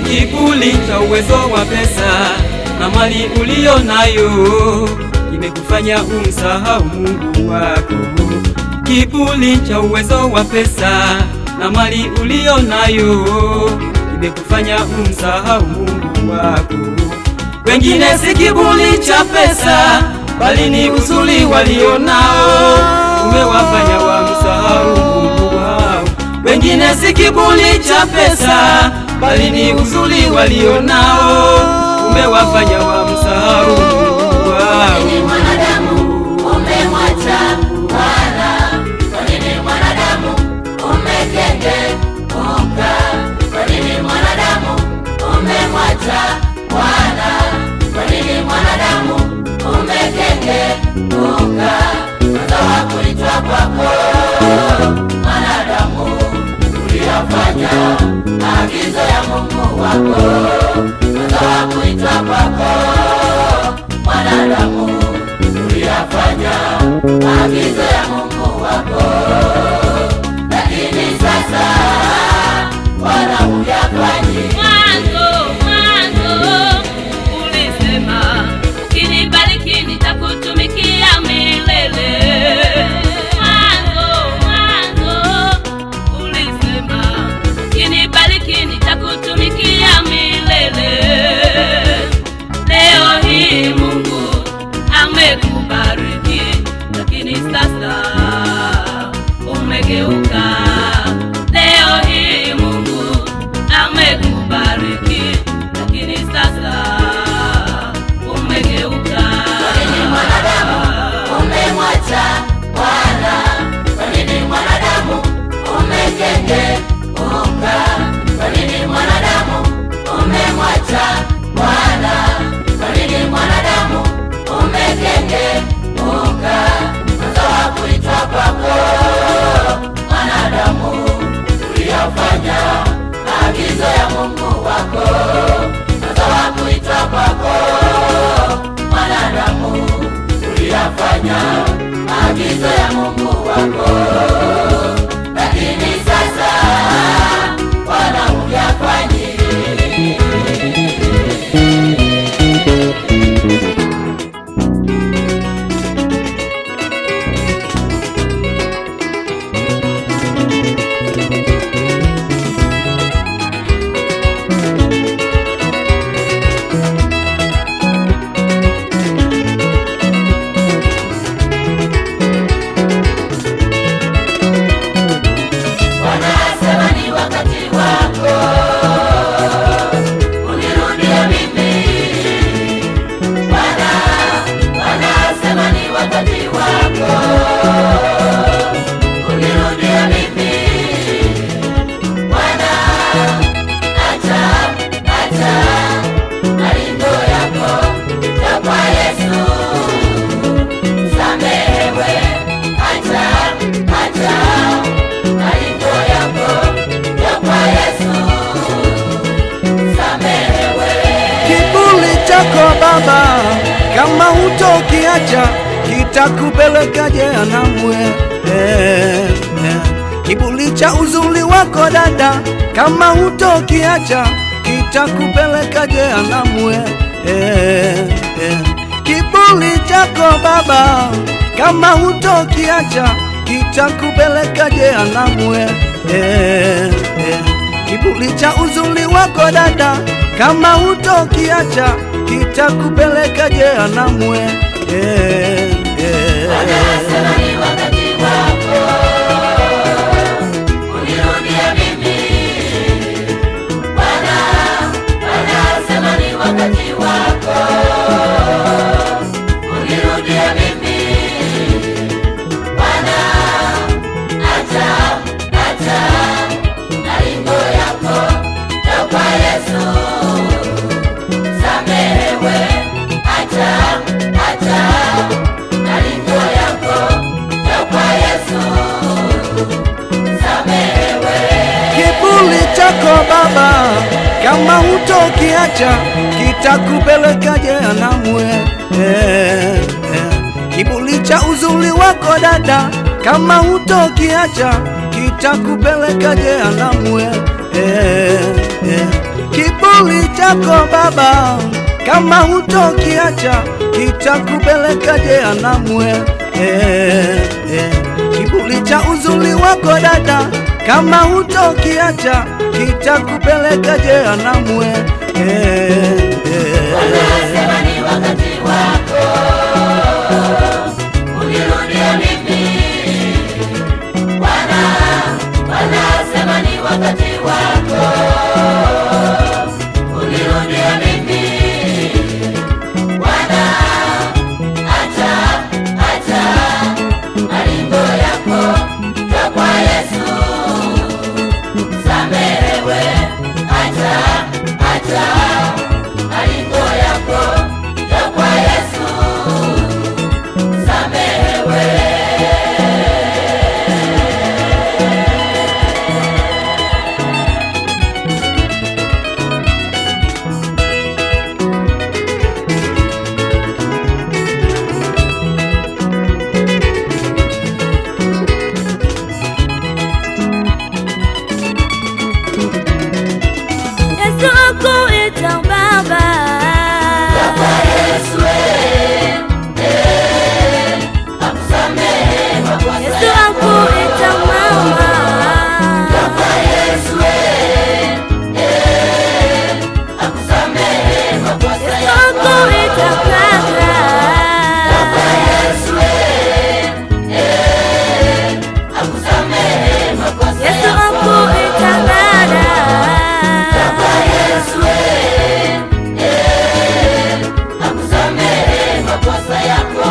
Kiburi cha uwezo wa pesa na mali ulio nayo kimekufanya umsahau Mungu wako. Kiburi cha uwezo wa pesa na mali ulio nayo kimekufanya umsahau Mungu wako. Wengine si kiburi cha pesa, bali ni uzuri walio nao umewafanya wamsahau Mungu wao. Wengine si kiburi cha pesa, bali ni uzuri walio nao umewafanya wamsahau Mungu wao. Kwa nini mwanadamu umemwacha Bwana? Kwa nini mwanadamu umekengeuka? Kwa nini mwanadamu umemwacha Bwana? Kwa nini mwanadamu umekengeuka? Mwanzo wa kuitwa kwako mwanadamu uliyafanya maagizo ya Mungu wako. Mwanzo wa kuitwa kwako mwanadamu uliyafanya maagizo ya Mungu wako. Lakini sasa Bwana huyafanyi. Mwanzo ulisema ukinibariki nitakutumikia milele. Mwanzo ulisema ukinibariki nitakutumikia milele. Leo hii Mungu amekubariki, lakini sasa umegeuka. Leo hii Mungu amekubariki, lakini sasa umegeuka. Kwa nini mwanadamu umemwacha Bwana? Kwa nini mwanadamu umekengeuka? Kwa nini mwanadamu umemwacha Bwana? Kwa nini mwanadamu umekengeuka? Mwanzo wa kuitwa kwako mwanadamu uliyafanya maagizo ya Mungu wako. Mwanzo wa kuitwa kwako mwanadamu uliyafanya maagizo ya Mungu wako. Lakini sasa Bwana huyafanyi. Baba, kama hutokiacha kitakupeleka jehanamu. Kiburi cha uzuri wako dada, kama hutokiacha kitakupeleka jehanamu. Kiburi chako chako Baba, kama hutokiacha kitakupeleka jehanamu. Kiburi cha uzuri wako dada, kama hutokiacha kitakupeleka jehanamu. Anasema ni wakati wako unirudia mimi. Bwana anasema ni wakati wako unirudia mimi. Bwana acha maringo yako kwa Yesu, samehewe. Acha maringo yako kwa Yesu, samehewe. Kiburi chako Baba, kama hutokiacha kitakupeleka jehanamu. Kiburi cha uzuri wako dada, kama hutokiacha kitakupeleka jehanamu. Kiburi chako Baba, kama hutokiacha kitakupeleka jehanamu. Kiburi cha uzuri wako dada, kama hutokiacha kitakupeleka jehanamu. Anasema ni wakati wako unirudia mimi. Bwana anasema ni wakati wako unirudia mimi. Bwana acha maringo yako kwa Yesu, samehewe. Acha maringo yako kwa Yesu, samehewe. Yesu akuita baba, Kwa Yesu akusamehe makosa Yesu yako. akuita mama, Kwa Yesu akusamehe makosa Yesu yako. akuita kaka, Kwa Yesu akusamehe makosa Yesu yako. akuita dada, Kwa Yesu akusamehe makosa yako.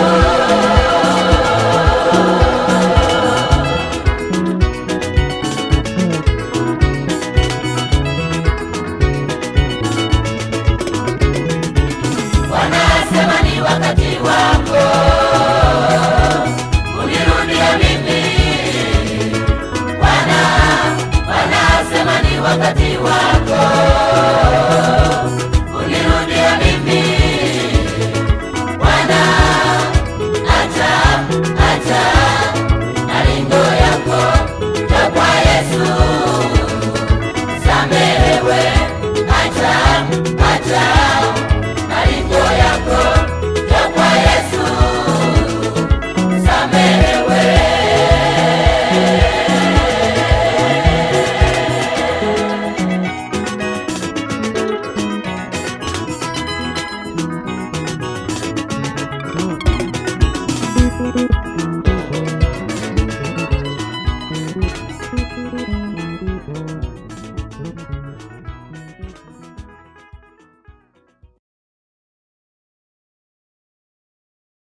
Wanasema ni wakati wako unirudia mimi. Wanasema ni wakati wako unirudia mimi. Bwana acha maringo yako kwa Yesu, samehewe. Acha maringo yako kwa Yesu, samehewe.